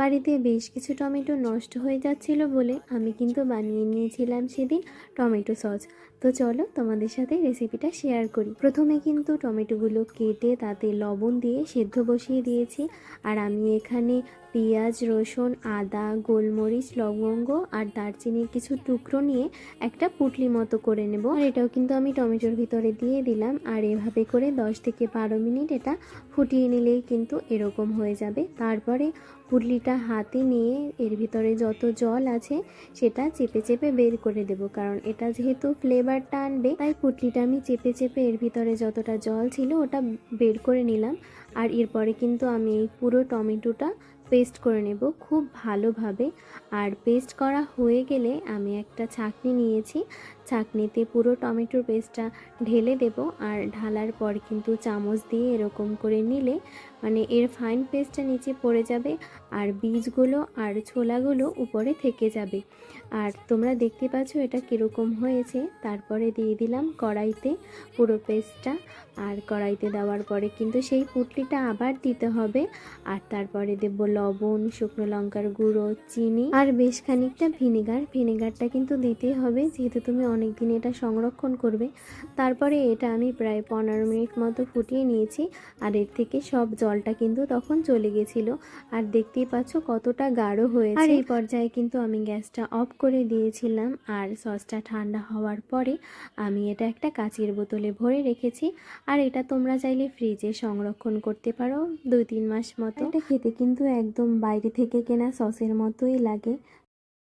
বাড়িতে বেশ কিছু টমেটো নষ্ট হয়ে যাচ্ছিল বলে আমি কিন্তু বানিয়ে নিয়েছিলাম সেদিন টমেটো সস। তো চলো তোমাদের সাথে রেসিপিটা শেয়ার করি। প্রথমে কিন্তু টমেটোগুলো কেটে তাতে লবণ দিয়ে সেদ্ধ বসিয়ে দিয়েছি। আর আমি এখানে পেঁয়াজ, রসুন, আদা, গোলমরিচ, লবঙ্গ আর দারচিনির কিছু টুকরো নিয়ে একটা পুটলি মতো করে নেব। আর এটাও কিন্তু আমি টমেটোর ভিতরে দিয়ে দিলাম। আর এভাবে করে 10 থেকে 12 মিনিট এটা ফুটিয়ে নিলেই কিন্তু এরকম হয়ে যাবে। তারপরে পুটলিটা হাতে নিয়ে এর ভিতরে যত জল আছে সেটা চেপে চেপে বের করে দেব, কারণ এটা যেহেতু ফ্লেভারটা আনবে তাই পুটলিটা আমি চেপে চেপে এর ভিতরে যতটা জল ছিল ওটা বের করে নিলাম। আর এরপরে কিন্তু আমি এই পুরো টমেটোটা পেস্ট করে নেব খুব ভালোভাবে। আর পেস্ট করা হয়ে গেলে আমি একটা ছাঁকনি নিয়েছি, ছাঁকনিতে পুরো টমেটোর পেস্টটা ঢেলে দেব। আর ঢালার পর কিন্তু চামচ দিয়ে এরকম করে নিলে মানে এর ফাইন পেস্টটা নিচে পড়ে যাবে আর বীজগুলো আর ছোলাগুলো উপরে থেকে যাবে। আর তোমরা দেখতে পাচ্ছ এটা কীরকম হয়েছে। তারপরে দিয়ে দিলাম কড়াইতে পুরো পেস্টটা। আর কড়াইতে দেওয়ার পরে কিন্তু সেই পুটলিটা আবার দিতে হবে। আর তারপরে দেব লবণ, শুকনো লঙ্কার গুঁড়ো, চিনি আর বেশ খানিকটা ভিনেগারটা কিন্তু দিতেই হবে যেহেতু তুমি অনেক দিন এটা সংরক্ষণ করবে। তারপরে এটা আমি প্রায় 15 মিনিট মতো ফুটিয়ে নিয়েছি। আর এর থেকে সব জলটা কিন্তু তখন চলে গেছিল। আর দেখতেই পাচ্ছ কতটা গাঢ় হয়েছে। আর এই পর্যায়ে কিন্তু আমি গ্যাসটা অফ করে দিয়েছিলাম। আর সসটা ঠান্ডা হওয়ার পরে আমি এটা একটা কাঁচের বোতলে ভরে রেখেছি। আর এটা তোমরা চাইলে ফ্রিজে সংরক্ষণ করতে পারো 2-3 মাস মতো। এটা খেতে কিন্তু একদম বাইরে থেকে কেনা সসের মতোই লাগে।